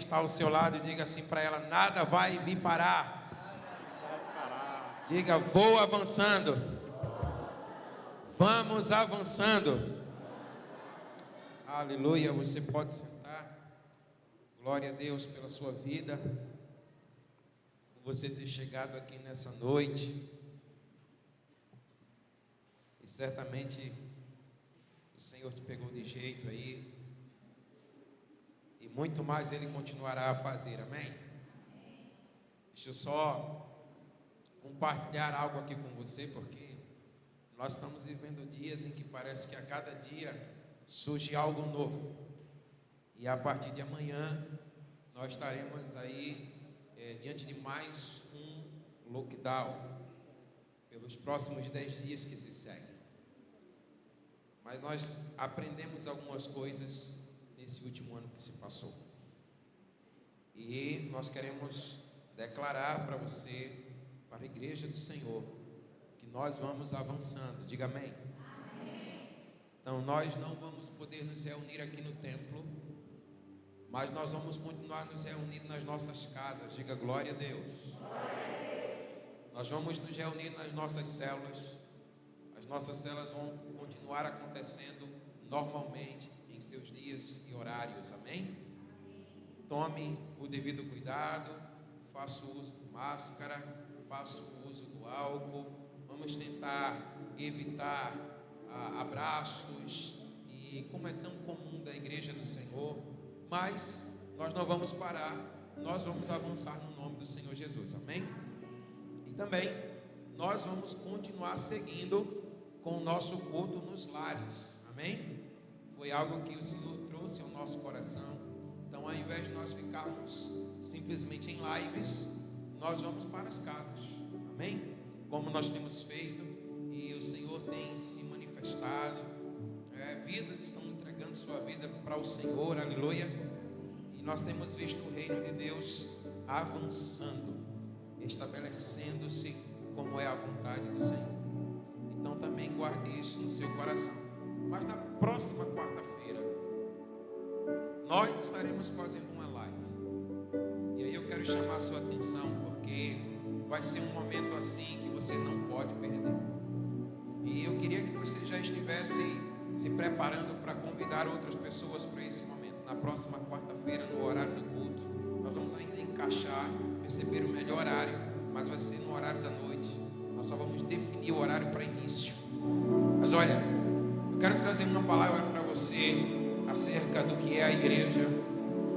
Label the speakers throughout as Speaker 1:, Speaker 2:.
Speaker 1: está ao seu lado e diga assim para ela: nada vai me parar. Diga: vou avançando. Vamos avançando. Aleluia. Você pode sentar. Glória a Deus pela sua vida, por você ter chegado aqui nessa noite. E certamente o Senhor te pegou de jeito aí, e muito mais Ele continuará a fazer, amém? Deixa eu só compartilhar algo aqui com você, porque nós estamos vivendo dias em que parece que a cada dia surge algo novo, e a partir de amanhã nós estaremos aí diante de mais um lockdown, pelos próximos 10 dias que se seguem. Mas nós aprendemos algumas coisas nesse último ano que se passou, e nós queremos declarar para você, para a igreja do Senhor, que nós vamos avançando. Diga amém. Amém. Então nós não vamos poder nos reunir aqui no templo, mas nós vamos continuar nos reunindo nas nossas casas. Diga glória a Deus. Glória a Deus. Nós vamos nos reunir nas nossas células. As nossas células vão continuar acontecendo normalmente em seus dias e horários, amém? Tome o devido cuidado, faça o uso de máscara, faça o uso do álcool. Vamos tentar evitar abraços, e como é tão comum da igreja do Senhor, mas nós não vamos parar, nós vamos avançar no nome do Senhor Jesus, amém? E também nós vamos continuar seguindo com o nosso culto nos lares, amém? Foi algo que o Senhor trouxe ao nosso coração. Então, ao invés de nós ficarmos simplesmente em lives, nós vamos para as casas, amém? Como nós temos feito, e o Senhor tem se manifestado, vidas estão entregando sua vida para o Senhor, aleluia, e nós temos visto o reino de Deus avançando, estabelecendo-se como é a vontade do Senhor. Então também guarde isso no seu coração. Mas na próxima quarta-feira nós estaremos fazendo uma live, e aí eu quero chamar a sua atenção, porque vai ser um momento assim que você não pode perder. E eu queria que você já estivesse se preparando para convidar outras pessoas para esse momento. Na próxima quarta-feira, no horário do culto, nós vamos ainda encaixar, perceber o melhor horário, mas vai ser no horário da noite. Nós só vamos definir o horário para início. Mas olha, eu quero trazer uma palavra para você acerca do que é a igreja.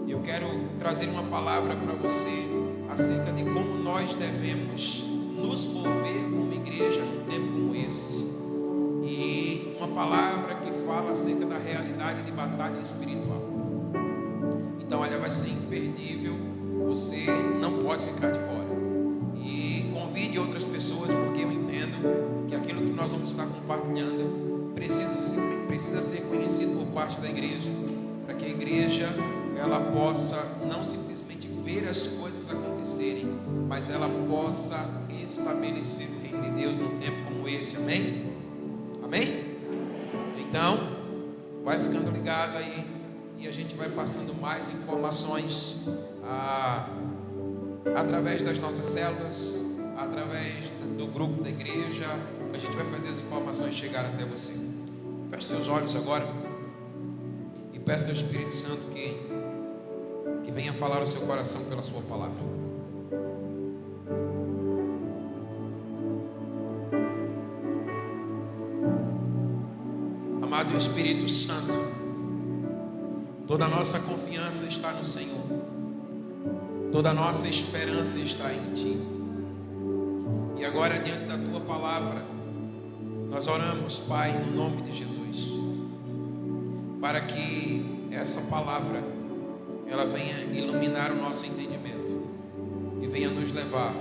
Speaker 1: Eu quero trazer uma palavra para você acerca de como nós devemos nos mover como igreja num tempo como esse. E uma palavra que fala acerca da realidade de batalha espiritual. Então olha, vai ser imperdível, você não pode ficar de fora. E convide outras pessoas, porque eu entendo que aquilo que nós vamos estar compartilhando precisa ser conhecido por parte da igreja, para que a igreja ela possa não simplesmente ver as coisas acontecerem, mas ela possa estabelecer o reino de Deus num tempo como esse, amém? Amém? Então, vai ficando ligado aí, e a gente vai passando mais informações através das nossas células, através do grupo da igreja. A gente vai fazer as informações chegar até você. Feche seus olhos agora e peça ao Espírito Santo que venha falar ao seu coração pela sua palavra. Amado Espírito Santo, toda a nossa confiança está no Senhor, toda a nossa esperança está em Ti. E agora, diante da Tua palavra, nós oramos, Pai, no nome de Jesus, para que essa palavra ela venha iluminar o nosso entendimento e venha nos levar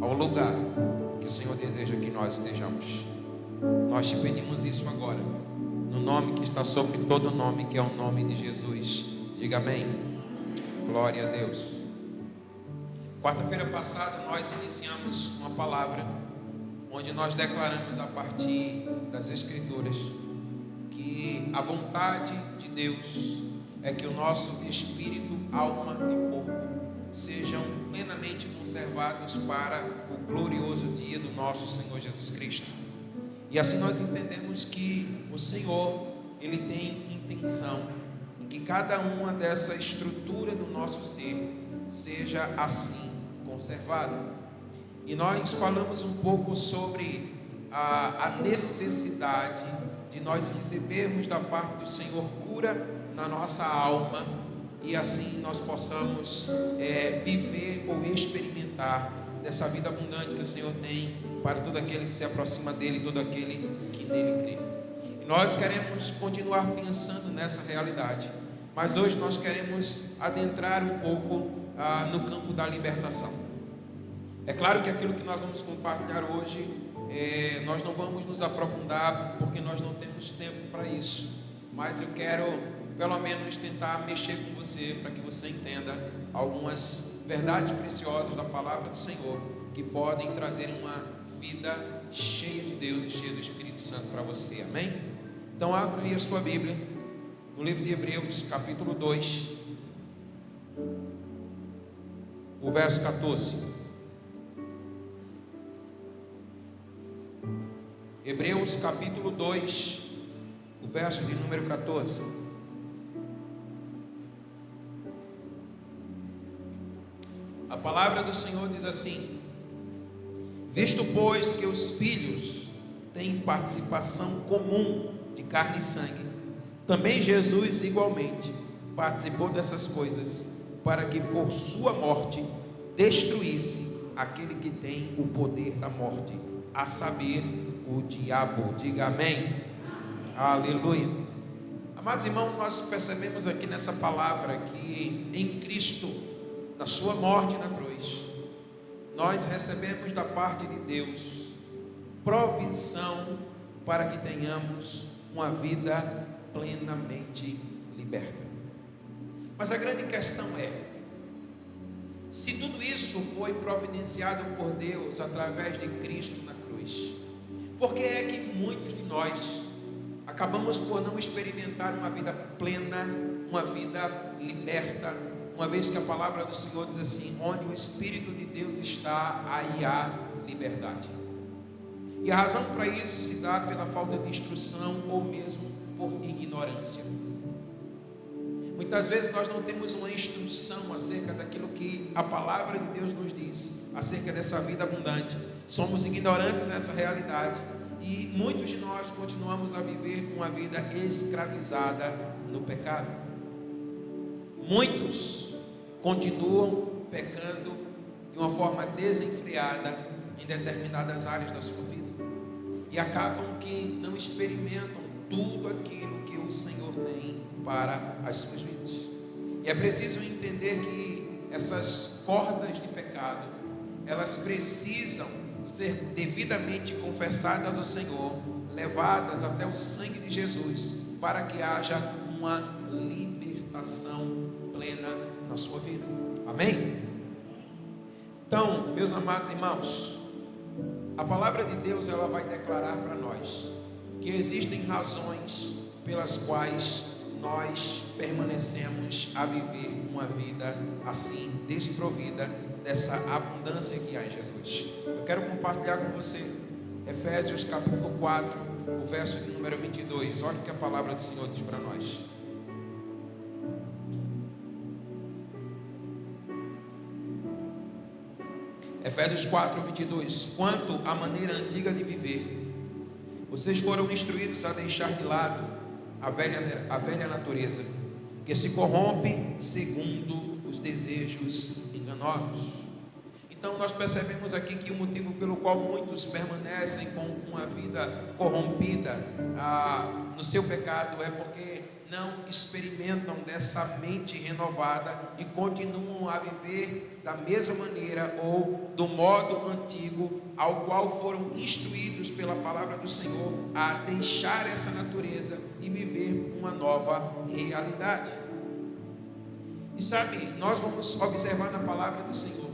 Speaker 1: ao lugar que o Senhor deseja que nós estejamos. Nós te pedimos isso agora, no nome que está sobre todo nome, que é o nome de Jesus. Diga amém. Glória a Deus. Quarta-feira passada nós iniciamos uma palavra onde nós declaramos a partir das Escrituras que a vontade de Deus é que o nosso espírito, alma e plenamente conservados para o glorioso dia do nosso Senhor Jesus Cristo. E assim nós entendemos que o Senhor, Ele tem intenção em que cada uma dessa estrutura do nosso ser seja assim conservada. E nós falamos um pouco sobre a necessidade de nós recebermos da parte do Senhor cura na nossa alma, e assim nós possamos viver ou experimentar dessa vida abundante que o Senhor tem para todo aquele que se aproxima dele, todo aquele que nele crê. E nós queremos continuar pensando nessa realidade, mas hoje nós queremos adentrar um pouco no campo da libertação. É claro que aquilo que nós vamos compartilhar hoje, nós não vamos nos aprofundar porque nós não temos tempo para isso, mas eu quero pelo menos tentar mexer com você para que você entenda algumas verdades preciosas da palavra do Senhor que podem trazer uma vida cheia de Deus e cheia do Espírito Santo para você, amém? Então abra aí a sua Bíblia no livro de Hebreus, capítulo 2, o verso 14. Hebreus capítulo 2, o verso de número 14. A palavra do Senhor diz assim: visto pois que os filhos têm participação comum de carne e sangue, também Jesus igualmente participou dessas coisas, para que por sua morte destruísse aquele que tem o poder da morte, a saber, o diabo. Diga amém. Aleluia. Amados irmãos, nós percebemos aqui nessa palavra que em Cristo, na sua morte na cruz, nós recebemos da parte de Deus provisão para que tenhamos uma vida plenamente liberta. Mas a grande questão é: se tudo isso foi providenciado por Deus através de Cristo na cruz, por que é que muitos de nós acabamos por não experimentar uma vida plena, uma vida liberta, uma vez que a palavra do Senhor diz assim: onde o Espírito de Deus está, aí há liberdade. E a razão para isso se dá pela falta de instrução ou mesmo por ignorância. Muitas vezes nós não temos uma instrução acerca daquilo que a palavra de Deus nos diz acerca dessa vida abundante. Somos ignorantes dessa realidade e muitos de nós continuamos a viver uma vida escravizada no pecado. Muitos continuam pecando de uma forma desenfreada em determinadas áreas da sua vida e acabam que não experimentam tudo aquilo que o Senhor tem para as suas vidas. E é preciso entender que essas cordas de pecado, elas precisam ser devidamente confessadas ao Senhor, levadas até o sangue de Jesus, para que haja uma libertação plena na sua vida. Amém? Então, meus amados irmãos, a palavra de Deus, ela vai declarar para nós que existem razões pelas quais nós permanecemos a viver uma vida assim, desprovida dessa abundância que há em Jesus. Eu quero compartilhar com você Efésios capítulo 4, o verso de número 22. Olha o que a palavra do Senhor diz para nós. Efésios 4, 22. Quanto à maneira antiga de viver, vocês foram instruídos a deixar de lado a velha natureza, que se corrompe segundo os desejos enganosos. Então nós percebemos aqui que o motivo pelo qual muitos permanecem com uma vida corrompida no seu pecado é porque não experimentam dessa mente renovada e continuam a viver da mesma maneira ou do modo antigo ao qual foram instruídos pela palavra do Senhor a deixar essa natureza e viver uma nova realidade. E sabe, nós vamos observar na palavra do Senhor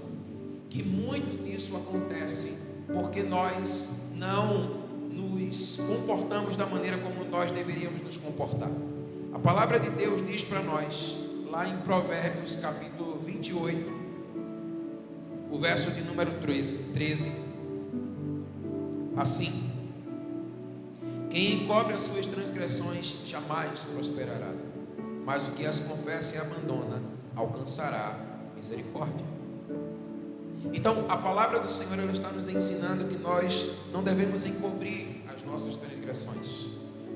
Speaker 1: que muito disso acontece porque nós não nos comportamos da maneira como nós deveríamos nos comportar. A palavra de Deus diz para nós, lá em Provérbios capítulo 28, o o verso de número 13. Assim, quem encobre as suas transgressões jamais prosperará, mas o que as confessa e abandona alcançará misericórdia. Então, a palavra do Senhor, ela está nos ensinando que nós não devemos encobrir as nossas transgressões,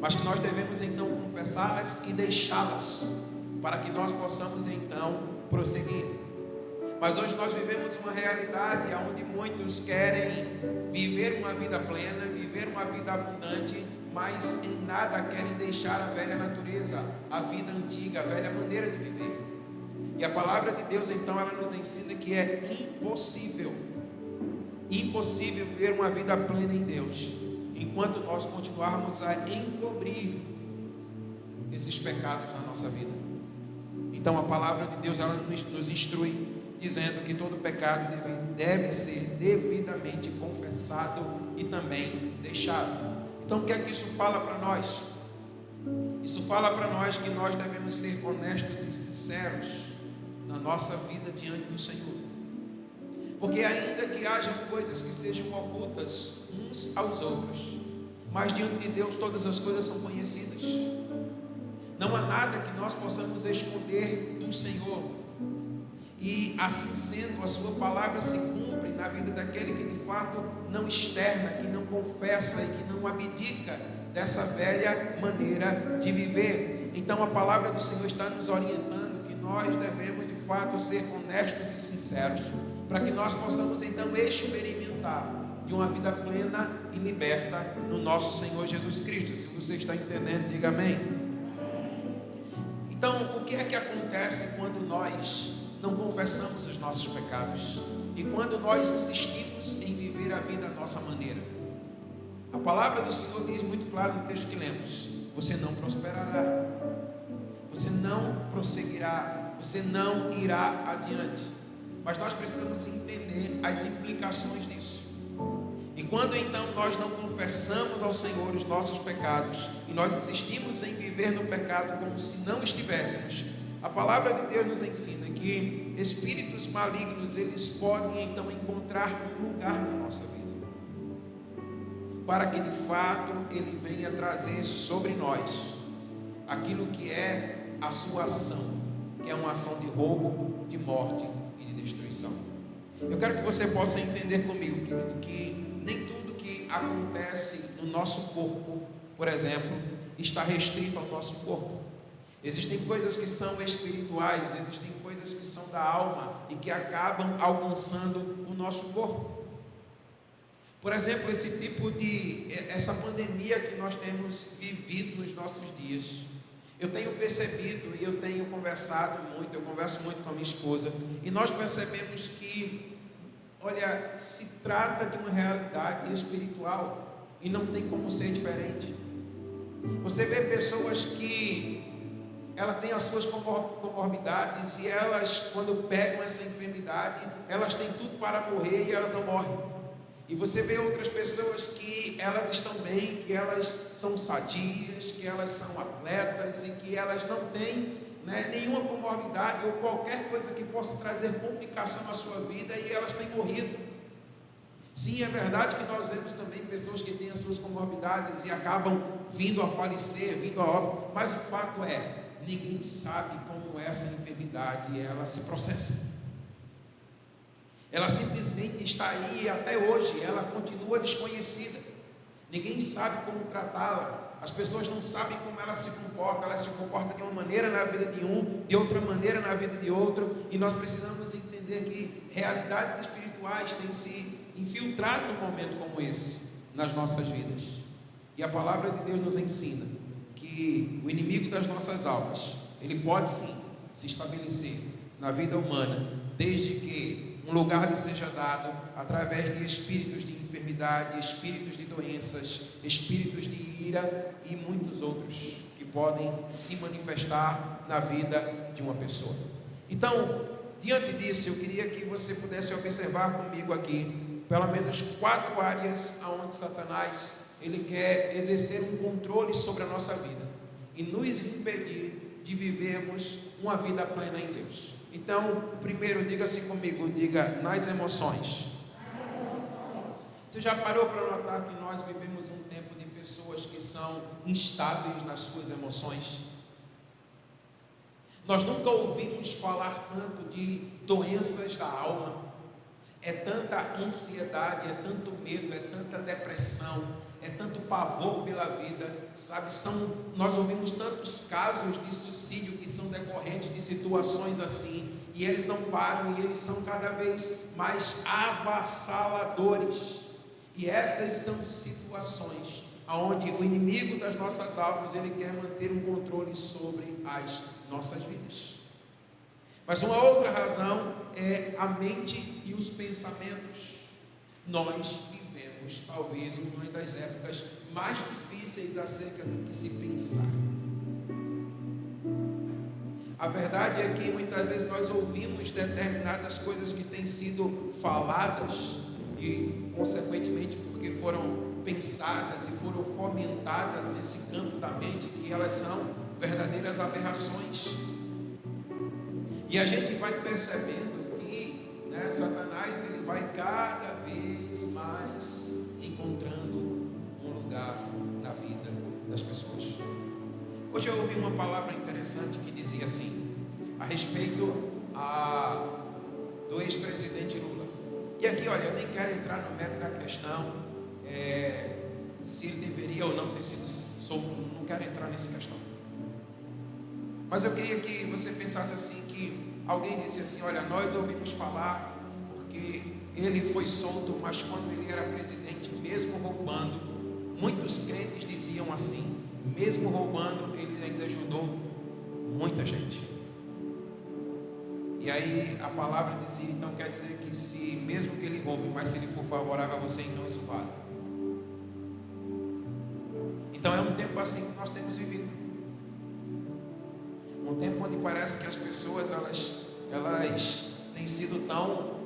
Speaker 1: mas que nós devemos então confessá-las e deixá-las, para que nós possamos então prosseguir. Mas hoje nós vivemos uma realidade onde muitos querem viver uma vida plena, viver uma vida abundante, mas em nada querem deixar a velha natureza, a vida antiga, a velha maneira de viver. E a palavra de Deus então, ela nos ensina que é impossível viver uma vida plena em Deus, enquanto nós continuarmos a encobrir esses pecados na nossa vida. Então a palavra de Deus, ela nos instrui, dizendo que todo pecado deve ser devidamente confessado e também deixado. Então o que é que isso fala para nós? Isso fala para nós que nós devemos ser honestos e sinceros na nossa vida diante do Senhor. Porque ainda que hajam coisas que sejam ocultas uns aos outros, mas diante de Deus todas as coisas são conhecidas. Não há nada que nós possamos esconder do Senhor. E assim sendo, a sua palavra se cumpre na vida daquele que de fato não externa, que não confessa e que não abdica dessa velha maneira de viver. Então a palavra do Senhor está nos orientando que nós devemos de fato ser honestos e sinceros, para que nós possamos então experimentar de uma vida plena e liberta no nosso Senhor Jesus Cristo. Se você está entendendo, diga amém. Então, o que é que acontece quando nós não confessamos os nossos pecados e quando nós insistimos em viver a vida à nossa maneira? A palavra do Senhor diz muito claro no texto que lemos: você não prosperará, você não prosseguirá, você não irá adiante. Mas nós precisamos entender as implicações disso. E quando então nós não confessamos ao Senhor os nossos pecados e nós insistimos em viver no pecado como se não estivéssemos, a palavra de Deus nos ensina que espíritos malignos, eles podem então encontrar um lugar na nossa vida, para que de fato ele venha trazer sobre nós aquilo que é a sua ação, que é uma ação de roubo, de morte e de destruição. Eu quero que você possa entender comigo, querido, que nem tudo que acontece no nosso corpo, por exemplo, está restrito ao nosso corpo. Existem coisas que são espirituais, existem coisas que são da alma e que acabam alcançando o nosso corpo. Por exemplo, essa pandemia que nós temos vivido nos nossos dias. Eu tenho percebido e eu tenho conversado muito, eu converso muito com a minha esposa, e nós percebemos que, olha, se trata de uma realidade espiritual e não tem como ser diferente. Você vê pessoas que elas têm as suas comorbidades e elas, quando pegam essa enfermidade, elas têm tudo para morrer e elas não morrem. E você vê outras pessoas que elas estão bem, que elas são sadias, que elas são atletas e que elas não têm nenhuma comorbidade ou qualquer coisa que possa trazer complicação à sua vida e elas têm morrido. Sim, é verdade que nós vemos também pessoas que têm as suas comorbidades e acabam vindo a falecer, vindo a óbito, mas o fato é, ninguém sabe como essa enfermidade ela se processa. Ela simplesmente está aí e até hoje ela continua desconhecida. Ninguém sabe como tratá-la. As pessoas não sabem como ela se comporta de uma maneira na vida de um, de outra maneira na vida de outro, e nós precisamos entender que realidades espirituais têm se infiltrado num momento como esse nas nossas vidas. E a palavra de Deus nos ensina que o inimigo das nossas almas, ele pode sim se estabelecer na vida humana, desde que um lugar lhe seja dado através de espíritos de enfermidade, espíritos de doenças, espíritos de ira e muitos outros que podem se manifestar na vida de uma pessoa. Então, diante disso, eu queria que você pudesse observar comigo aqui pelo menos 4 áreas onde Satanás ele quer exercer um controle sobre a nossa vida e nos impedir de vivermos uma vida plena em Deus. Então, primeiro, diga assim comigo, diga nas emoções. Você já parou para notar que nós vivemos um tempo de pessoas que são instáveis nas suas emoções? Nós nunca ouvimos falar tanto de doenças da alma. É tanta ansiedade, é tanto medo, é tanta depressão, é tanto pavor pela vida, sabe? Nós ouvimos tantos casos de suicídio que são decorrentes de situações assim, e eles não param, e eles são cada vez mais avassaladores. E essas são situações onde o inimigo das nossas almas, ele quer manter um controle sobre as nossas vidas. Mas uma outra razão é a mente e os pensamentos. Nós vivemos talvez uma das épocas mais difíceis acerca do que se pensar. A verdade é que muitas vezes nós ouvimos determinadas coisas que têm sido faladas e, consequentemente, porque foram pensadas e foram fomentadas nesse campo da mente, que elas são verdadeiras aberrações. E a gente vai percebendo que, Satanás, ele vai cada vez mais encontrando um lugar na vida das pessoas. Hoje eu ouvi uma palavra interessante que dizia assim, a respeito do ex-presidente Lula. E aqui, olha, eu nem quero entrar no mérito da questão, se ele deveria ou não ter sido solto, não quero entrar nessa questão. Mas eu queria que você pensasse assim, que alguém disse assim, olha, nós ouvimos falar, porque ele foi solto, mas quando ele era presidente, mesmo roubando, muitos crentes diziam assim, mesmo roubando, ele ainda ajudou muita gente. E aí a palavra dizia, então quer dizer que se, mesmo que ele roube, mas se ele for favorável a você, então isso vale. Então é um tempo assim que nós temos vivido. Um tempo onde parece que as pessoas, elas têm sido tão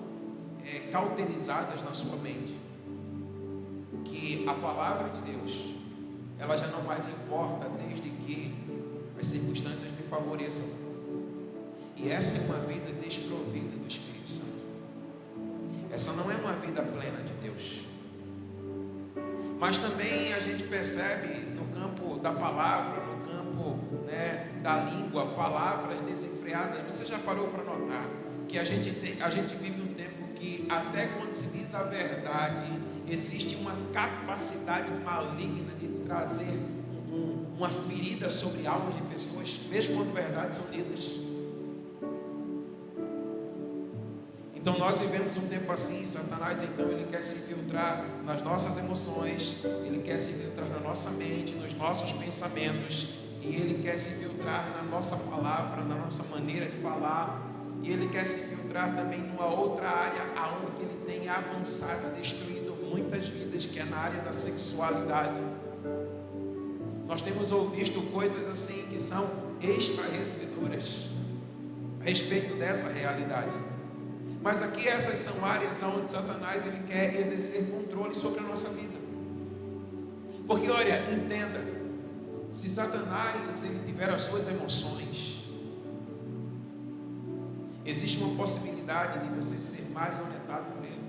Speaker 1: cauterizadas na sua mente, que a palavra de Deus, ela já não mais importa, desde que as circunstâncias me favoreçam. E essa é uma vida desprovida do Espírito Santo. Essa não é uma vida plena de Deus. Mas também a gente percebe no campo da palavra, no campo da língua, palavras desenfreadas. Você já parou para notar que a gente vive um tempo que até quando se diz a verdade, existe uma capacidade maligna de trazer uma ferida sobre almas de pessoas, mesmo quando verdades são ditas. Então nós vivemos um tempo assim, Satanás então ele quer se infiltrar nas nossas emoções, ele quer se infiltrar na nossa mente, nos nossos pensamentos, e ele quer se infiltrar na nossa palavra, na nossa maneira de falar, e ele quer se infiltrar também numa outra área aonde ele tem avançado e destruído muitas vidas, que é na área da sexualidade. Nós temos ouvido coisas assim que são estarrecedoras a respeito dessa realidade. Mas aqui essas são áreas onde Satanás ele quer exercer controle sobre a nossa vida. Porque olha, entenda, se Satanás ele tiver as suas emoções, existe uma possibilidade de você ser marionetado por ele.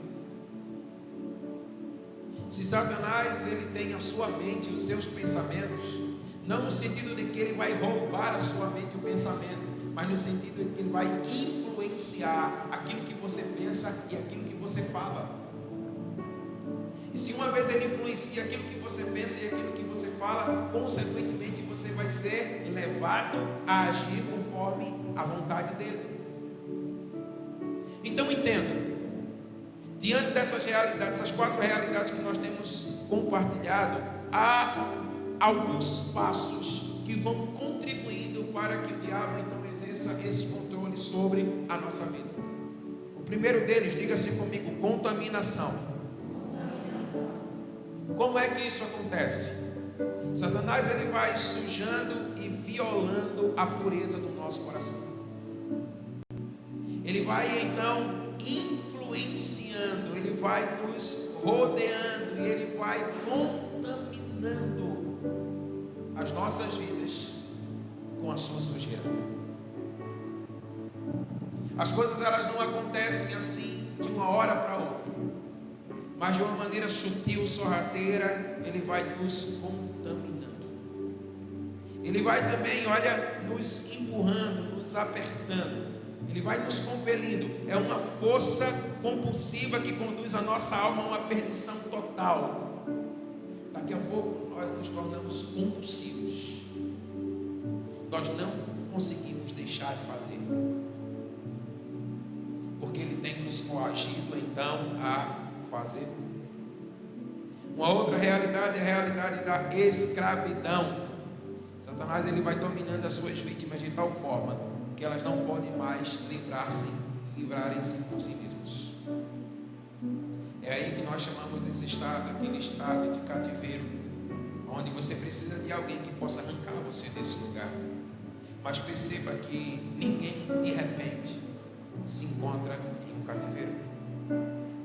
Speaker 1: Se Satanás ele tem a sua mente e os seus pensamentos, não no sentido de que ele vai roubar a sua mente e o pensamento, mas no sentido de que ele vai influenciar aquilo que você pensa e aquilo que você fala. E se uma vez ele influencia aquilo que você pensa e aquilo que você fala, consequentemente você vai ser levado a agir conforme a vontade dele. Então entenda, diante dessas realidades, essas 4 realidades que nós temos compartilhado, há alguns passos que vão contribuindo para que o diabo então exerça esse controle sobre a nossa vida. O primeiro deles, diga assim comigo, contaminação. Como é que isso acontece? Satanás ele vai sujando e violando a pureza do nosso coração. Ele vai então influenciando, ele vai nos rodeando e ele vai contaminando as nossas vidas com a sua sujeira. As coisas elas não acontecem assim de uma hora para outra, mas de uma maneira sutil, sorrateira, Ele vai nos contaminando. Ele vai também, olha, nos empurrando, nos apertando. Ele vai nos compelindo. É uma força compulsiva que conduz a nossa alma a uma perdição total. Daqui a pouco nós nos tornamos compulsivos. Nós não conseguimos deixar de fazer, porque Ele tem nos coagido então a fazer. Uma outra realidade é a realidade da escravidão. Satanás ele vai dominando as suas vítimas de tal forma que elas não podem mais livrarem-se por si mesmos. É aí que nós chamamos desse estado, aquele estado de cativeiro, onde você precisa de alguém que possa arrancar você desse lugar. Mas perceba que ninguém de repente se encontra em um cativeiro,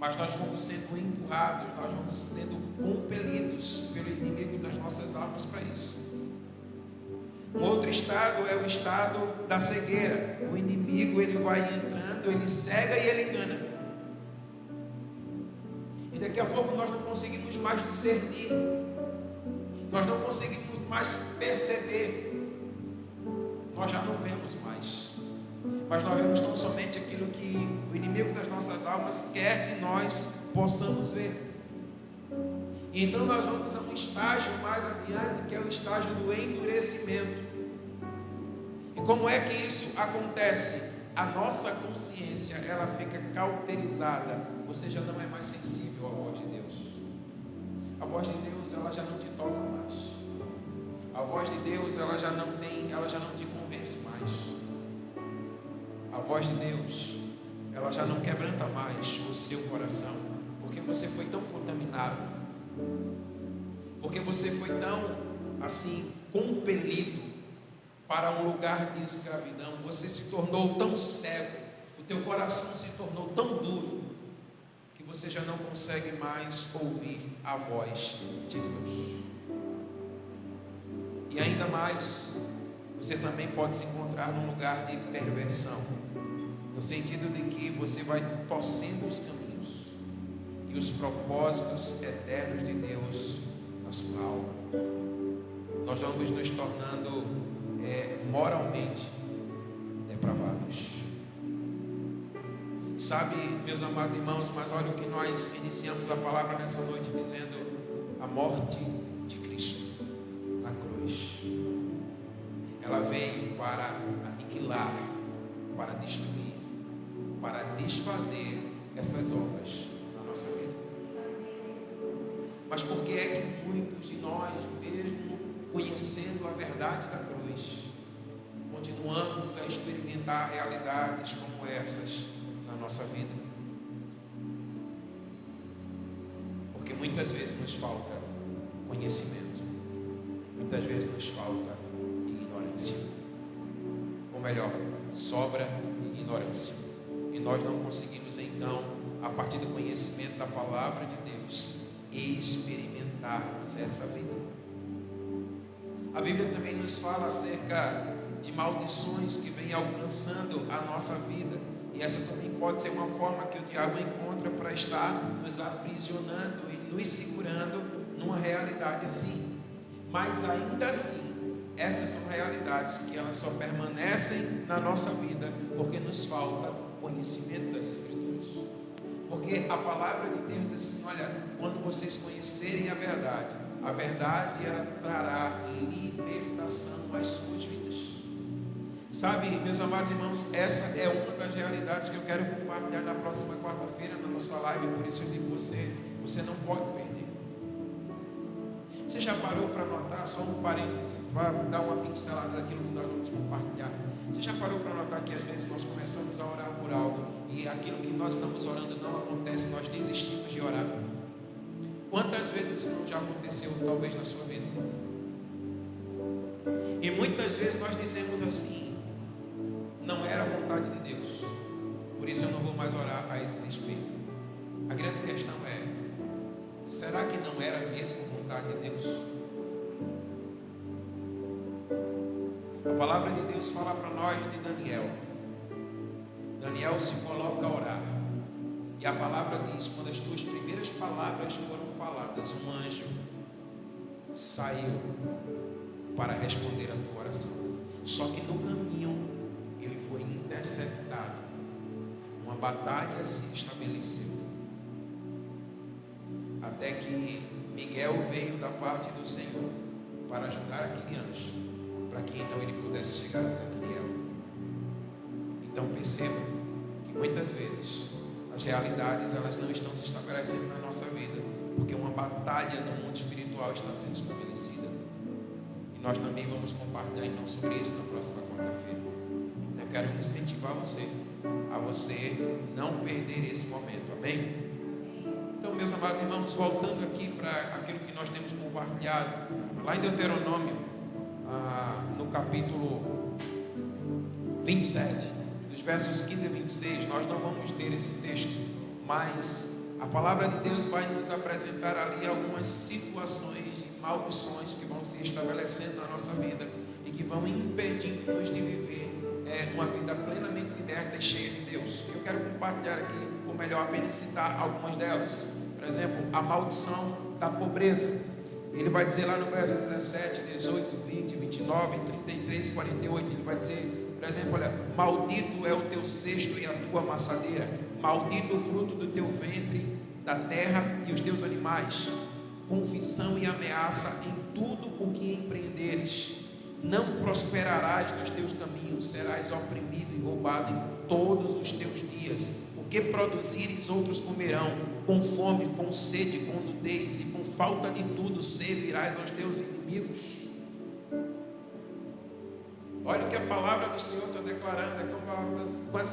Speaker 1: mas nós vamos sendo empurrados, nós vamos sendo compelidos pelo inimigo das nossas almas para isso. Um outro estado é o estado da cegueira. O inimigo ele vai entrando, ele cega e ele engana, e daqui a pouco nós não conseguimos mais discernir, nós não conseguimos mais perceber, nós já não vemos mais, mas nós vemos tão somente aquilo que o inimigo das nossas almas quer que nós possamos ver. E então nós vamos a um estágio mais adiante, que é o estágio do endurecimento. E como é que isso acontece? A nossa consciência ela fica cauterizada, você já não é mais sensível à voz de Deus. A voz de Deus ela já não te toca mais. A voz de Deus ela já não te convence mais. A voz de Deus ela já não quebranta mais o seu coração, porque você foi tão contaminado, porque você foi tão assim compelido para um lugar de escravidão, você se tornou tão cego, o teu coração se tornou tão duro, que você já não consegue mais ouvir a voz de Deus. E ainda mais, você também pode se encontrar num lugar de perversão, no sentido de que você vai torcendo os caminhos e os propósitos eternos de Deus na sua alma. Nós vamos nos tornando moralmente depravados. Sabe, meus amados irmãos, mas olha o que nós iniciamos a palavra nessa noite dizendo: a morte de Cristo na cruz. Ela veio para aniquilar, para destruir, para desfazer essas obras na nossa vida. Mas por que é que muitos de nós, mesmo conhecendo a verdade da cruz, continuamos a experimentar realidades como essas na nossa vida? Porque muitas vezes nos falta conhecimento, muitas vezes nos falta ignorância, ou melhor, sobra ignorância, e nós não conseguimos então, a partir do conhecimento da palavra de Deus, experimentarmos essa vida. A Bíblia também nos fala acerca de maldições que vêm alcançando a nossa vida, e essa também pode ser uma forma que o diabo encontra para estar nos aprisionando e nos segurando numa realidade assim. Mas ainda assim, essas são realidades que elas só permanecem na nossa vida porque nos falta conhecimento das Escrituras. Porque a palavra de Deus diz assim: olha, quando vocês conhecerem a verdade ela trará libertação às suas vidas. Sabe, meus amados irmãos, essa é uma das realidades que eu quero compartilhar na próxima quarta-feira na nossa live. Por isso eu digo você não pode perder. Você já parou para notar, só um parêntese, para dar uma pincelada daquilo que nós vamos compartilhar? Você já parou para notar que às vezes nós começamos a orar por algo e aquilo que nós estamos orando não acontece, nós desistimos de orar? Quantas vezes isso não já aconteceu, talvez, na sua vida? E muitas vezes nós dizemos assim: não era a vontade de Deus, por isso eu não vou mais orar a esse respeito. A grande questão é: será que não era mesmo vontade de Deus? A palavra de Deus fala para nós de Daniel, Daniel se coloca a orar. E a palavra diz: quando as tuas primeiras palavras foram faladas, um anjo saiu para responder a tua oração. Só que no caminho ele foi interceptado. Uma batalha se estabeleceu. Até que Miguel veio da parte do Senhor para ajudar aquele anjo, para que então ele pudesse chegar até Daniel. Então perceba que muitas vezes as realidades elas não estão se estabelecendo na nossa vida, porque uma batalha no mundo espiritual está sendo estabelecida. E nós também vamos compartilhar então sobre isso na próxima quarta-feira. Eu quero incentivar você a você não perder esse momento, amém? Então, meus amados irmãos, voltando aqui para aquilo que nós temos compartilhado, lá em Deuteronômio, no capítulo 27, dos versos 15 a 26, nós não vamos ler esse texto, mas a palavra de Deus vai nos apresentar ali algumas situações de maldições que vão se estabelecendo na nossa vida e que vão impedindo-nos de viver uma vida plenamente liberta e cheia de Deus. Eu quero compartilhar aqui, ou melhor, apenas citar algumas delas. Por exemplo, a maldição da pobreza. Ele vai dizer lá no verso 17, 18, 20, 29, 33, 48, ele vai dizer, por exemplo, olha: maldito é o teu cesto e a tua amassadeira, maldito o fruto do teu ventre, da terra e os teus animais, confissão e ameaça em tudo o que empreenderes. Não prosperarás nos teus caminhos, serás oprimido e roubado em todos os teus dias. O que produzires, outros comerão. Com fome, com sede, com nudez e com falta de tudo, servirás aos teus inimigos. Olha o que a palavra do Senhor está declarando.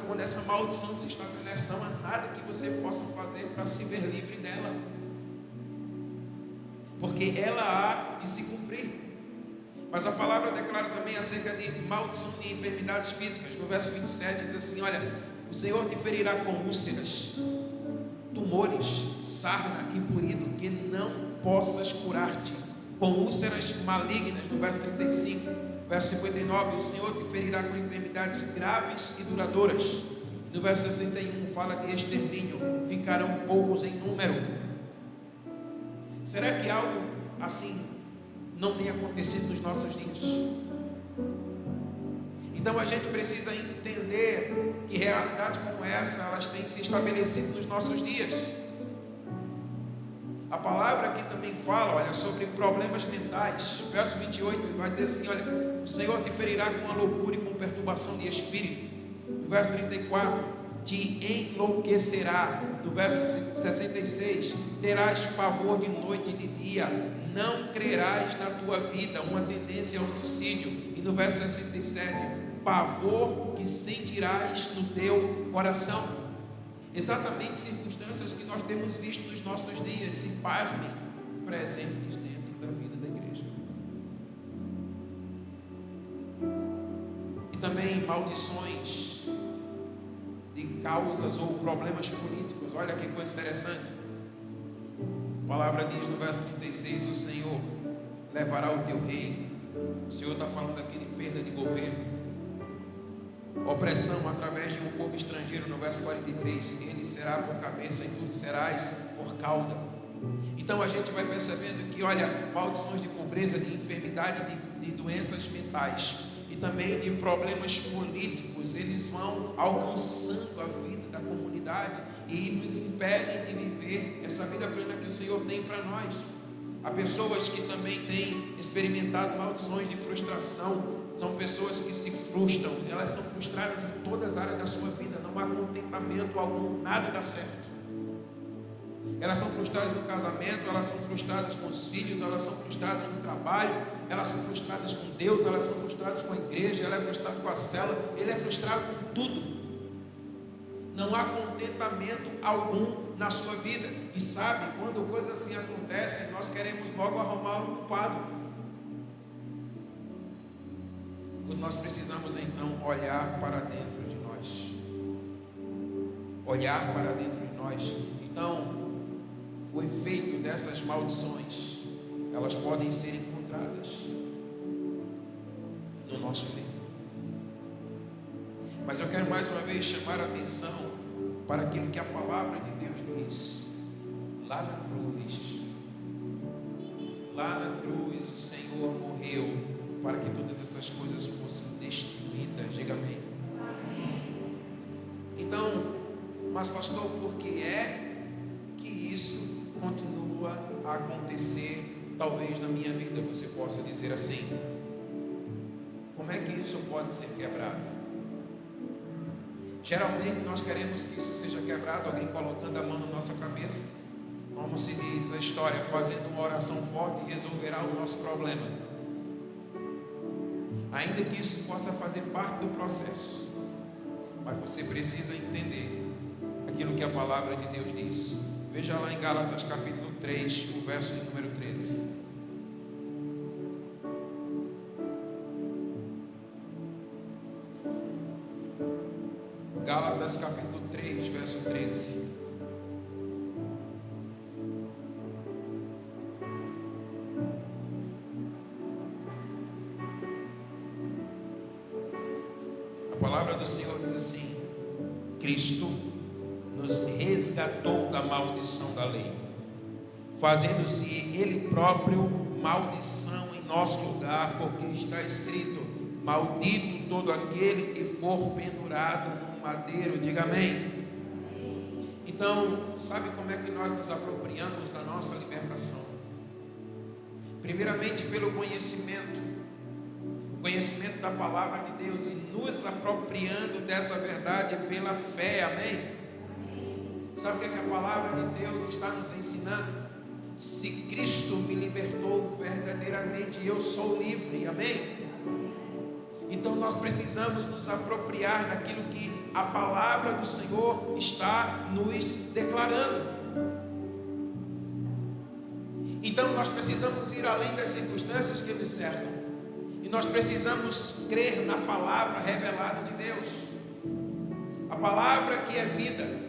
Speaker 1: Quando essa maldição se estabelece, não há nada que você possa fazer para se ver livre dela, porque ela há de se cumprir. Mas a palavra declara também acerca de maldição de enfermidades físicas. No verso 27 diz assim: olha, o Senhor te ferirá com úlceras, tumores, sarna e purido, que não possas curar-te, com úlceras malignas. No verso 35, verso 59, o Senhor te ferirá com enfermidades graves e duradouras. No verso 61 fala de extermínio, ficarão poucos em número. Será que algo assim não tem acontecido nos nossos dias? Então a gente precisa entender que realidades como essa, elas têm se estabelecido nos nossos dias. A palavra aqui também fala, olha, sobre problemas mentais. Verso 28 vai dizer assim: olha, o Senhor te ferirá com a loucura e com perturbação de espírito. No verso 34, te enlouquecerá. No verso 66, terás pavor de noite e de dia, não crerás na tua vida, uma tendência ao suicídio. E no verso 67, pavor que sentirás no teu coração. Exatamente circunstâncias que nós temos visto nos nossos dias, se pasmem, presentes dentro da vida da igreja. E também maldições de causas ou problemas políticos. Olha que coisa interessante. A palavra diz no verso 36: o Senhor levará o teu rei. O Senhor está falando aqui de perda de governo, opressão através de um povo estrangeiro. No verso 43, ele será por cabeça e tu serás por cauda. Então a gente vai percebendo que, olha, maldições de pobreza, de enfermidade, de doenças mentais e também de problemas políticos, eles vão alcançando a vida da comunidade e nos impedem de viver essa vida plena que o Senhor tem para nós. Há pessoas que também têm experimentado maldições de frustração. São pessoas que se frustram, elas estão frustradas em todas as áreas da sua vida, não há contentamento algum, nada dá certo. Elas são frustradas no casamento, elas são frustradas com os filhos, elas são frustradas no trabalho, elas são frustradas com Deus, elas são frustradas com a igreja, ela é frustrada com a célula, ele é frustrado com tudo. Não há contentamento algum na sua vida. E sabe, quando coisas assim acontecem, nós queremos logo arrumar um culpado. Quando nós precisamos então olhar para dentro de nós. Olhar para dentro de nós. Então, o efeito dessas maldições, elas podem ser encontradas no nosso meio. Mas eu quero mais uma vez chamar a atenção para aquilo que a palavra de Deus diz. Lá na cruz, o Senhor morreu para que todas essas coisas fossem destruídas. Diga amém. Então, mas pastor, por que é que isso continua a acontecer, talvez na minha vida? Você possa dizer assim: como é que isso pode ser quebrado? Geralmente nós queremos que isso seja quebrado, alguém colocando a mão na nossa cabeça, como se diz a história, fazendo uma oração forte resolverá o nosso problema. Ainda que isso possa fazer parte do processo, mas você precisa entender aquilo que a palavra de Deus diz. Veja lá em Gálatas capítulo 3, o verso de número 13. Gálatas capítulo 3, verso 13. A palavra do Senhor diz assim: Cristo nos resgatou da maldição da lei, fazendo-se Ele próprio maldição em nosso lugar, porque está escrito: maldito todo aquele que for pendurado no madeiro. Diga amém. Então, sabe como é que nós nos apropriamos da nossa libertação? Primeiramente pelo conhecimento da palavra de Deus, e nos apropriando dessa verdade pela fé. Amém? Sabe o que é que a palavra de Deus está nos ensinando? Se Cristo me libertou verdadeiramente, eu sou livre. Amém? Então nós precisamos nos apropriar daquilo que a palavra do Senhor está nos declarando. Então nós precisamos ir além das circunstâncias que nos cercam, e nós precisamos crer na palavra revelada de Deus, a palavra que é vida.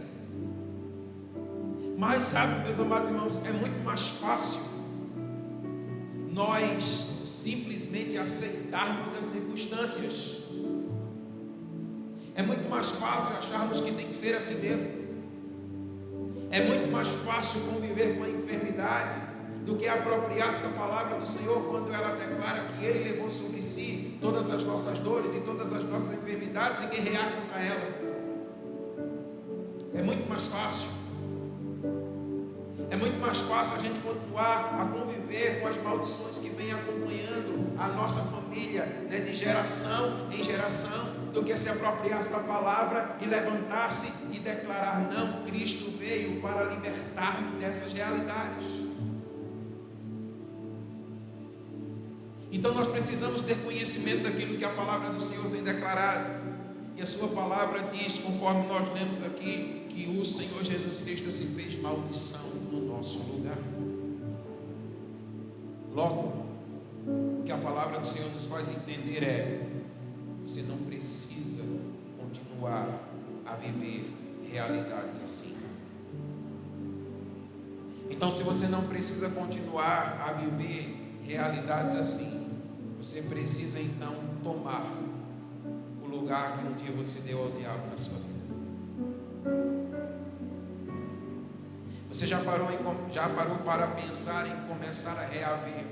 Speaker 1: Mas sabe, meus amados irmãos, é muito mais fácil nós simplesmente aceitarmos as circunstâncias. É muito mais fácil acharmos que tem que ser assim mesmo. É muito mais fácil conviver com a enfermidade do que apropriar-se da palavra do Senhor, quando ela declara que Ele levou sobre si todas as nossas dores e todas as nossas enfermidades e guerrear contra ela. É muito mais fácil. É muito mais fácil a gente continuar a conviver com as maldições que vêm acompanhando a nossa família, né, de geração em geração, do que se apropriar-se da palavra e levantar-se e declarar: não, Cristo veio para libertar-me dessas realidades. Então nós precisamos ter conhecimento daquilo que a palavra do Senhor tem declarado. E a sua palavra diz, conforme nós lemos aqui, que o Senhor Jesus Cristo se fez maldição no nosso lugar. Logo, o que a palavra do Senhor nos faz entender é: você não precisa continuar a viver realidades assim. Então, se você não precisa continuar a viver realidades assim, você precisa então tomar o lugar que um dia você deu ao diabo na sua vida. Você já parou para pensar em começar a reaver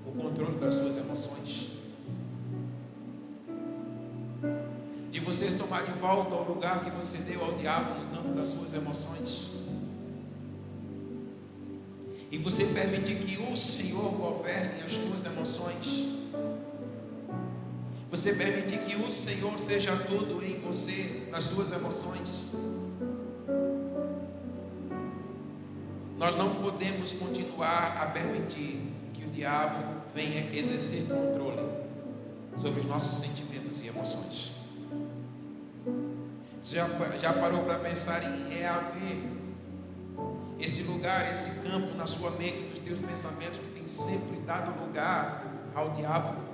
Speaker 1: o controle das suas emoções? De você tomar de volta o lugar que você deu ao diabo no campo das suas emoções? E você permitir que o Senhor governe as tuas emoções? Você permitir que o Senhor seja tudo em você, nas suas emoções? Nós não podemos continuar a permitir que o diabo venha exercer controle sobre os nossos sentimentos e emoções. Você já parou para pensar em reaver esse lugar, esse campo na sua mente, nos teus pensamentos, que tem sempre dado lugar ao diabo?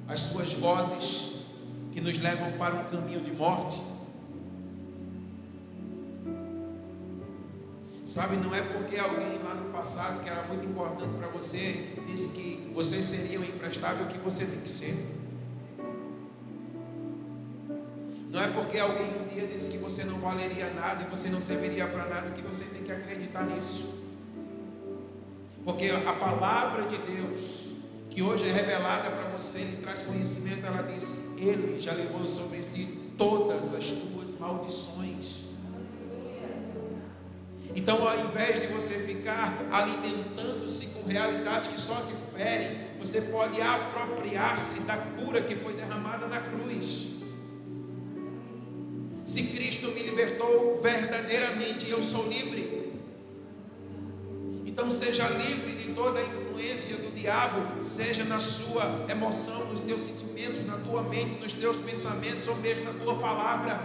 Speaker 1: As suas vozes que nos levam para um caminho de morte. Sabe, não é porque alguém lá no passado, que era muito importante para você, disse que vocês seriam imprestáveis, que você tem que ser. Não é porque alguém um dia disse que você não valeria nada e você não serviria para nada que você tem que acreditar nisso. Porque a palavra de Deus, que hoje é revelada para você, Ele traz conhecimento. Ela diz: Ele já levou sobre si todas as tuas maldições. Então, ao invés de você ficar alimentando-se com realidades que só te ferem, você pode apropriar-se da cura que foi derramada na cruz. Se Cristo me libertou verdadeiramente, eu sou livre. Então seja livre de toda a influência do diabo, seja na sua emoção, nos teus sentimentos, na tua mente, nos teus pensamentos, ou mesmo na tua palavra.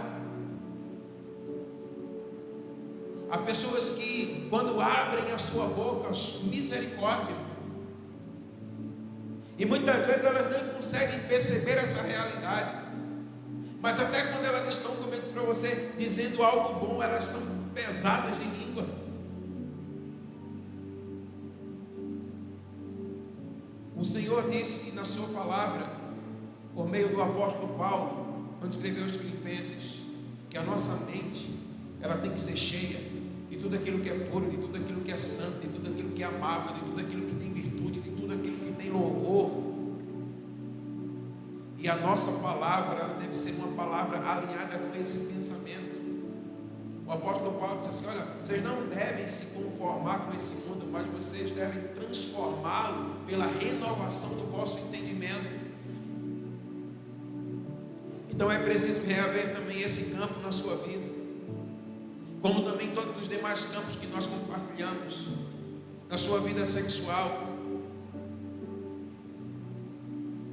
Speaker 1: Há pessoas que, quando abrem a sua boca, misericórdia, e muitas vezes elas nem conseguem perceber essa realidade, mas até quando elas estão, como eu disse para você, dizendo algo bom, elas são pesadas de língua. O Senhor disse na sua palavra, por meio do apóstolo Paulo, quando escreveu os Filipenses, que a nossa mente, ela tem que ser cheia de tudo aquilo que é puro, de tudo aquilo que é santo, de tudo aquilo que é amável, de tudo aquilo que tem virtude, de tudo aquilo que tem louvor. E a nossa palavra, ela deve ser uma palavra alinhada com esse pensamento. O apóstolo Paulo diz assim: olha, vocês não devem se conformar com esse mundo, mas vocês devem transformá-lo pela renovação do vosso entendimento. Então é preciso reaver também esse campo na sua vida, como também todos os demais campos que nós compartilhamos, na sua vida sexual.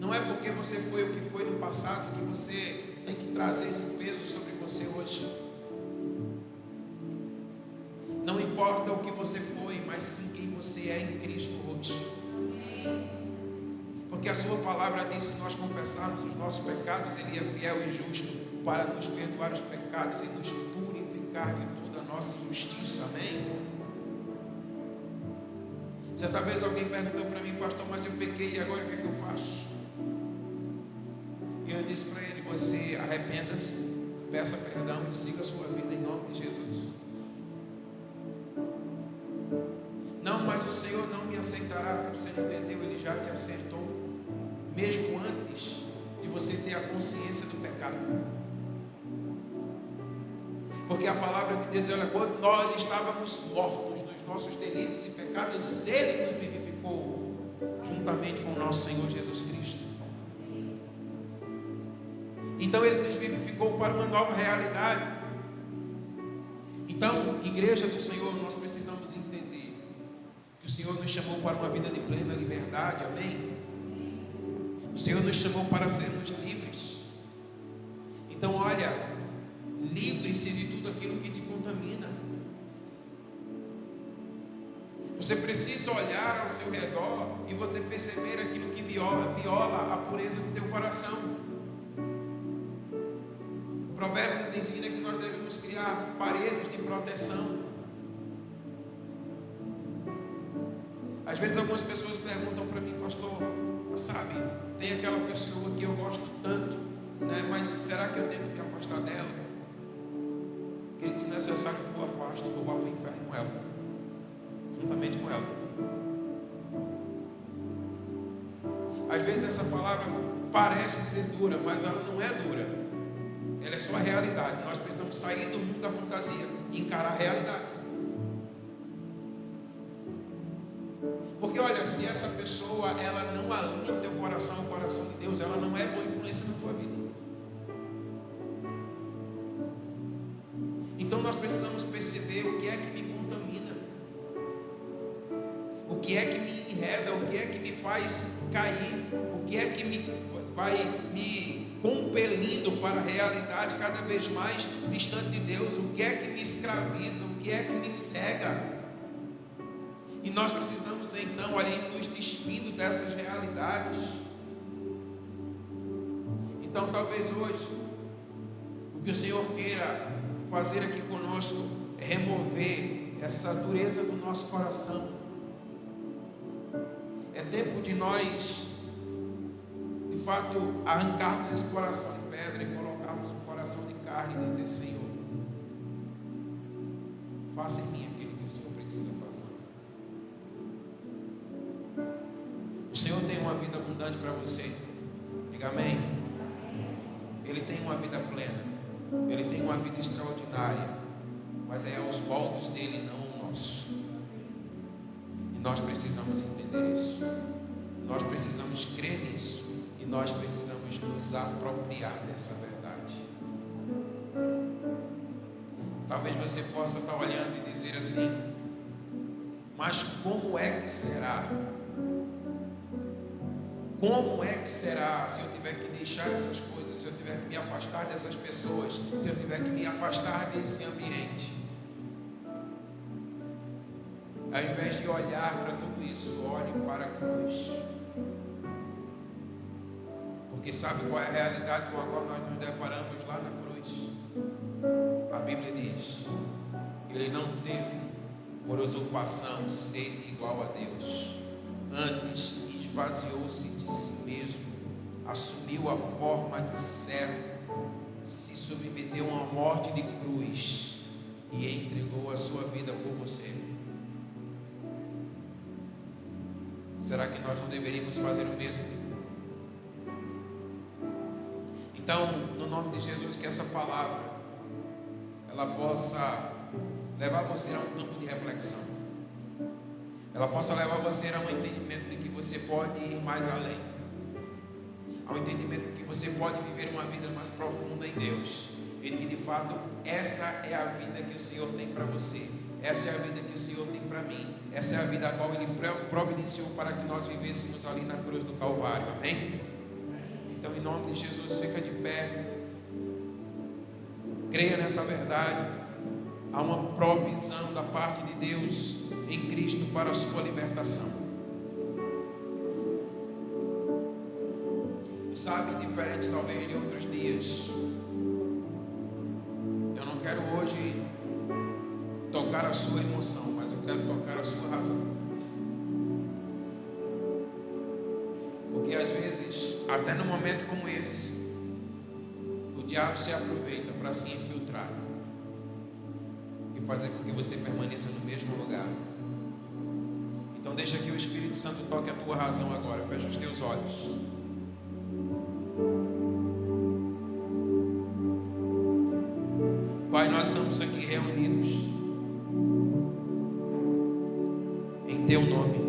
Speaker 1: Não é porque você foi o que foi no passado que você tem que trazer esse peso sobre você hoje. Não importa o que você foi, mas sim quem você é em Cristo hoje. Porque a sua palavra diz: se nós confessarmos os nossos pecados, Ele é fiel e justo para nos perdoar os pecados e nos purificar de toda a nossa injustiça. Amém? Certa vez alguém perguntou para mim: pastor, mas eu pequei e agora o que é que eu faço? E eu disse para ele: você arrependa-se, peça perdão e siga a sua vida em nome de Jesus. Não, mas o Senhor não me aceitará. Você não entendeu? Ele já te aceitou, mesmo antes de você ter a consciência do pecado. Porque a palavra de Deus, ela, quando nós estávamos mortos nos nossos delitos e pecados, Ele nos vivificou juntamente com o nosso Senhor Jesus Cristo. Então Ele nos vivificou para uma nova realidade. Então, igreja do Senhor, nós precisamos entender que o Senhor nos chamou para uma vida de plena liberdade. Amém? O Senhor nos chamou para sermos livres. Então, olha, livre-se de tudo aquilo que te contamina. Você precisa olhar ao seu redor e você perceber aquilo que viola a pureza do teu coração. O provérbio nos ensina que nós devemos criar paredes de proteção. Às vezes algumas pessoas perguntam para mim: pastor, sabe, tem aquela pessoa que eu gosto tanto, né, mas será que eu tenho que me afastar dela? Querido, se necessário for, afaste, ou vá para o inferno com ela, juntamente com ela. Às vezes essa palavra parece ser dura, mas ela não é dura. Ela é só a realidade. Nós precisamos sair do mundo da fantasia e encarar a realidade. Porque olha, se essa pessoa ela não alinha o teu coração ao coração de Deus, ela não é boa influência na tua vida. Então nós precisamos perceber o que é que me contamina, o que é que me enreda, o que é que me faz cair, o que é que vai me compelindo para a realidade cada vez mais distante de Deus, o que é que me escraviza, o que é que me cega. E nós precisamos então ali nos despindo dessas realidades. Então talvez hoje o que o Senhor queira fazer aqui conosco é remover essa dureza do nosso coração. É tempo de nós, de fato, arrancarmos esse coração de pedra e colocarmos um coração de tarde e dizer: Senhor, faça em mim aquilo que o Senhor precisa fazer. O Senhor tem uma vida abundante para você. Diga amém. Ele tem uma vida plena. Ele tem uma vida extraordinária. Mas é aos moldes dele, não o nosso. E nós precisamos entender isso. Nós precisamos crer nisso. E nós precisamos nos apropriar dessa verdade. Talvez você possa estar olhando e dizer assim: mas como é que será? Como é que será se eu tiver que deixar essas coisas, se eu tiver que me afastar dessas pessoas, se eu tiver que me afastar desse ambiente? Ao invés de olhar para tudo isso, olhe para a cruz. Porque sabe qual é a realidade com a qual nós nos deparamos lá na cruz? A Bíblia diz: ele não teve por usurpação ser igual a Deus. Antes esvaziou-se de si mesmo, assumiu a forma de servo, se submeteu a uma morte de cruz e entregou a sua vida por você. Será que nós não deveríamos fazer o mesmo? Então, no nome de Jesus, que essa palavra ela possa levar você a um campo de reflexão. Ela possa levar você a um entendimento de que você pode ir mais além. Ao entendimento de que você pode viver uma vida mais profunda em Deus. E de que de fato essa é a vida que o Senhor tem para você. Essa é a vida que o Senhor tem para mim. Essa é a vida a qual Ele providenciou para que nós vivêssemos ali na cruz do Calvário. Amém? Então, em nome de Jesus, fica de pé. Creia nessa verdade. Há uma provisão da parte de Deus em Cristo para a sua libertação. E sabe, diferente talvez de outros dias, eu não quero hoje tocar a sua emoção, mas eu quero tocar a sua razão. Porque às vezes, até num momento como esse, o diabo se aproveita para se infiltrar e fazer com que você permaneça no mesmo lugar. Então deixa que o Espírito Santo toque a tua razão agora. Fecha os teus olhos. Pai, nós estamos aqui reunidos em Teu nome.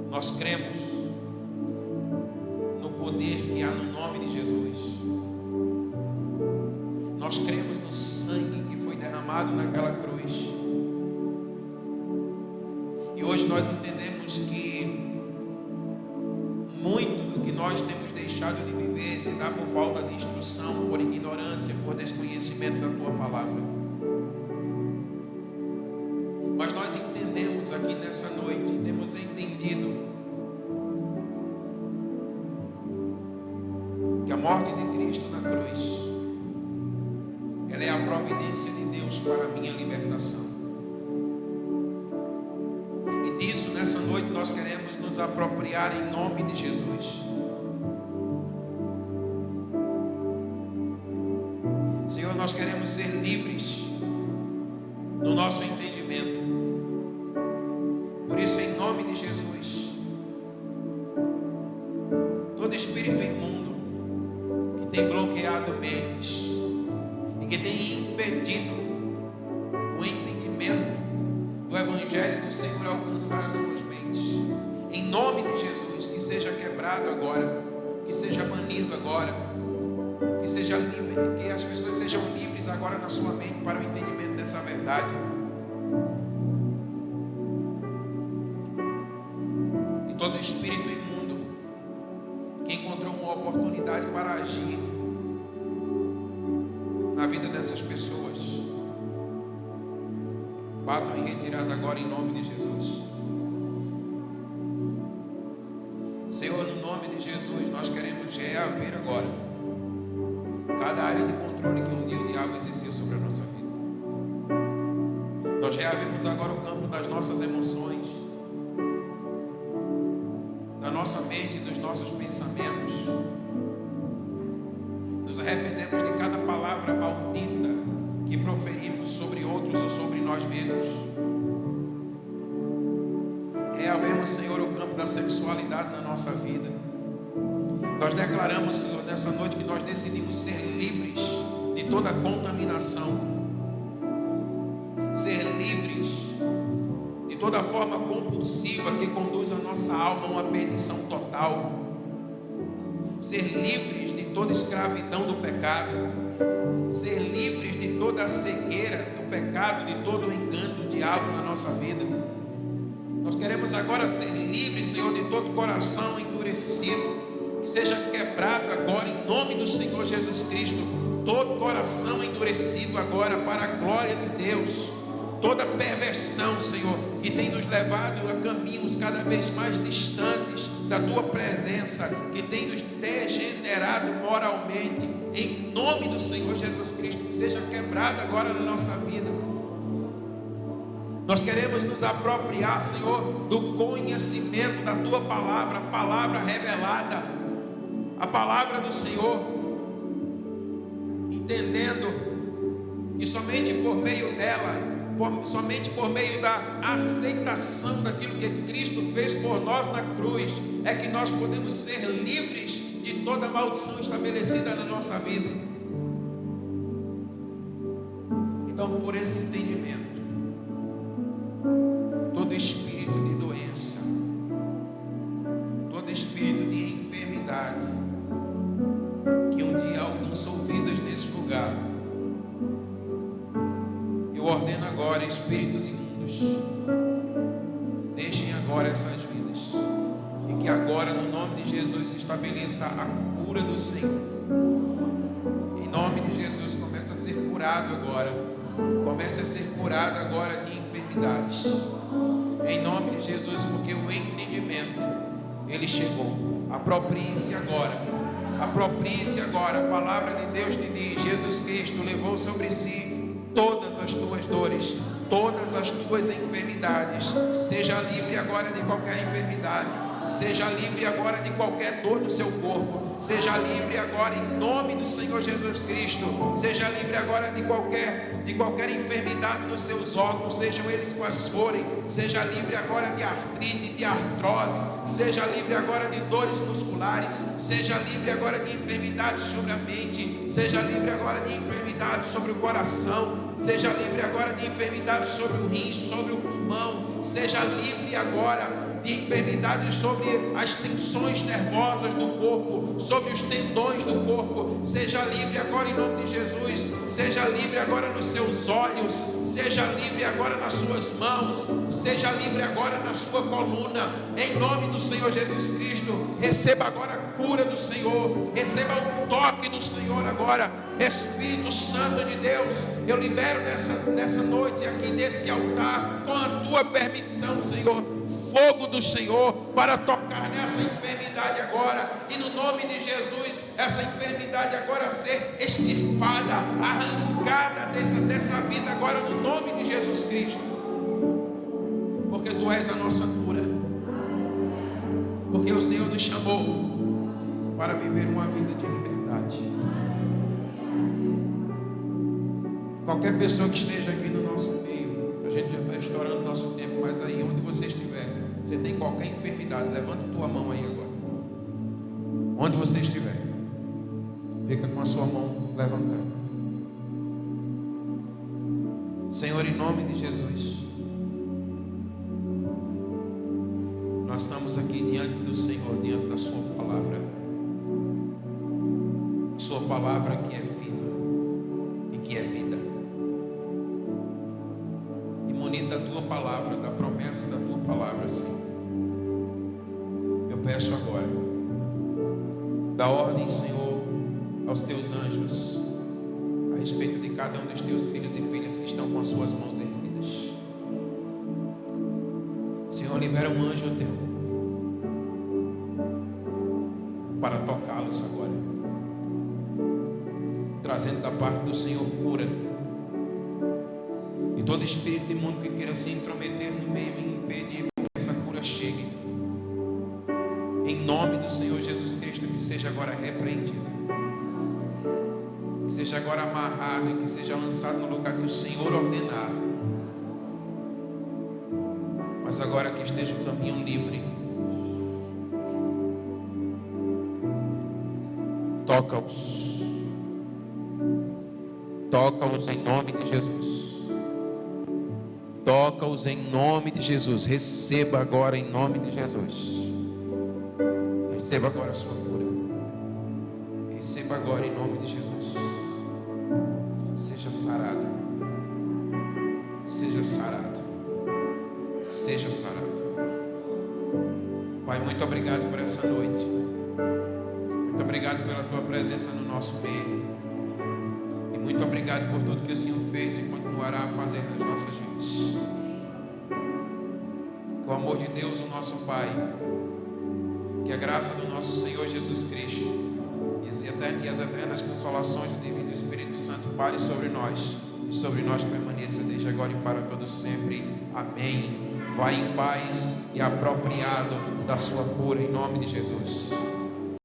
Speaker 1: Nós cremos no poder que há no nome de Jesus. Nós cremos no sangue que foi derramado naquela cruz. E hoje nós entendemos que muito do que nós temos deixado de viver se dá por falta de instrução, por ignorância, por desconhecimento da Tua palavra. Mas nós entendemos aqui nessa noite, temos entendido que a morte de Cristo na cruz, ela é a providência de Deus para a minha libertação. E disso, nessa noite, nós queremos nos apropriar em nome de Jesus. Senhor, nós queremos ser livres no nosso entendimento. Por isso, em nome de Jesus, todo espírito imundo que tem bloqueado mentes e que tem impedido o entendimento do Evangelho do Senhor alcançar as suas mentes, em nome de Jesus, que seja quebrado agora, que seja banido agora, que seja livre, que as pessoas sejam livres agora na sua mente para o entendimento dessa verdade. E todo espírito imundo que encontrou uma oportunidade para agir na vida dessas pessoas, batam em retirada agora em nome de Jesus. Senhor, no nome de Jesus, nós queremos reaver agora cada área de controle que um dia o diabo exerceu sobre a nossa vida. Nós reavemos agora o campo das nossas emoções, da nossa mente, dos nossos pensamentos. Nos arrependemos de cada palavra maldita que proferimos sobre outros ou sobre nós mesmos. Reavemos, Senhor, o campo da sexualidade na nossa vida. Nós declaramos, Senhor, nessa noite que nós decidimos ser livres de toda contaminação, ser livres de toda forma compulsiva que conduz a nossa alma a uma perdição total, ser livres de toda escravidão do pecado, ser livres de toda a cegueira do pecado, de todo o engano do diabo na nossa vida. Nós queremos agora ser livres, Senhor, de todo coração endurecido, que seja quebrado agora em nome do Senhor Jesus Cristo, todo coração endurecido agora para a glória de Deus, toda perversão, Senhor, que tem nos levado a caminhos cada vez mais distantes da Tua presença, que tem nos degenerado moralmente, em nome do Senhor Jesus Cristo, que seja quebrado agora na nossa vida. Nós queremos nos apropriar, Senhor, do conhecimento da Tua palavra, a palavra revelada, a palavra do Senhor, entendendo que somente por meio dela, somente por meio da aceitação daquilo que Cristo fez por nós na cruz, é que nós podemos ser livres de toda maldição estabelecida na nossa vida. Então, por esse entendimento, todo espírito de doença, todo espírito de enfermidade que um dia alcançou vidas nesse lugar, eu ordeno agora, espíritos imundos, deixem agora essas vidas, e que agora no nome de Jesus se estabeleça a cura do Senhor. Em nome de Jesus, comece a ser curado agora, comece a ser curado agora de enfermidades, em nome de Jesus, porque o entendimento, ele chegou. Aproprie-se agora, a palavra de Deus te diz: Jesus Cristo levou sobre si todas as tuas dores, todas as tuas enfermidades. Seja livre agora de qualquer enfermidade, seja livre agora de qualquer dor no seu corpo, seja livre agora em nome do Senhor Jesus Cristo, seja livre agora de qualquer enfermidade nos seus órgãos, sejam eles quais forem, seja livre agora de artrite, de artrose, seja livre agora de dores musculares, seja livre agora de enfermidades sobre a mente, seja livre agora de enfermidades sobre o coração, seja livre agora de enfermidades sobre o rim, sobre o pulmão, seja livre agora de enfermidades sobre as tensões nervosas do corpo, sobre os tendões do corpo. Seja livre agora em nome de Jesus. Seja livre agora nos seus olhos, seja livre agora nas suas mãos, seja livre agora na sua coluna, em nome do Senhor Jesus Cristo. Receba agora a cura do Senhor, receba o toque do Senhor agora. Espírito Santo de Deus, eu libero nessa noite aqui nesse altar, com a tua permissão, Senhor, fogo do Senhor para tocar nessa enfermidade agora, e no nome de Jesus, essa enfermidade agora ser extirpada, arrancada dessa vida agora, no nome de Jesus Cristo, porque tu és a nossa cura, porque o Senhor nos chamou para viver uma vida de liberdade. Qualquer pessoa que esteja aqui no nosso meio, a gente já está estourando o nosso tempo, mas aí onde você estiver, você tem qualquer enfermidade, levanta tua mão aí agora. Onde você estiver, fica com a sua mão levantada. Senhor, em nome de Jesus, nós estamos aqui diante do Senhor, diante da sua palavra. A sua palavra que é viva e que é vida. Da tua palavra, da promessa da tua palavra, Senhor. Eu peço agora, dá ordem, Senhor, aos teus anjos a respeito de cada um dos teus filhos e filhas que estão com as suas mãos erguidas. Senhor, libera um anjo teu para tocá-los agora, trazendo da parte do Senhor cura. E todo espírito imundo que queira se intrometer no meio e impedir que essa cura chegue, em nome do Senhor Jesus Cristo, que seja agora repreendido. seja agora amarrado e que seja lançado no lugar que o Senhor ordenar. Mas agora que esteja o caminho livre. Toca-os. Toca-os em nome de Jesus. Toca-os em nome de Jesus. Receba agora em nome de Jesus. Receba agora a sua cura. Receba agora em nome de Jesus. Seja sarado. Seja sarado. Seja sarado. Pai, muito obrigado por essa noite. Muito obrigado pela tua presença no nosso meio. E muito obrigado por tudo que o Senhor fez e continuará a fazer nas nossas vidas. Que o amor de Deus, o nosso Pai, que a graça do nosso Senhor Jesus Cristo e as eternas consolações do Divino Espírito Santo pare sobre nós e sobre nós permaneça desde agora e para todo sempre. Amém. Vai em paz e apropriado da sua cura em nome de Jesus.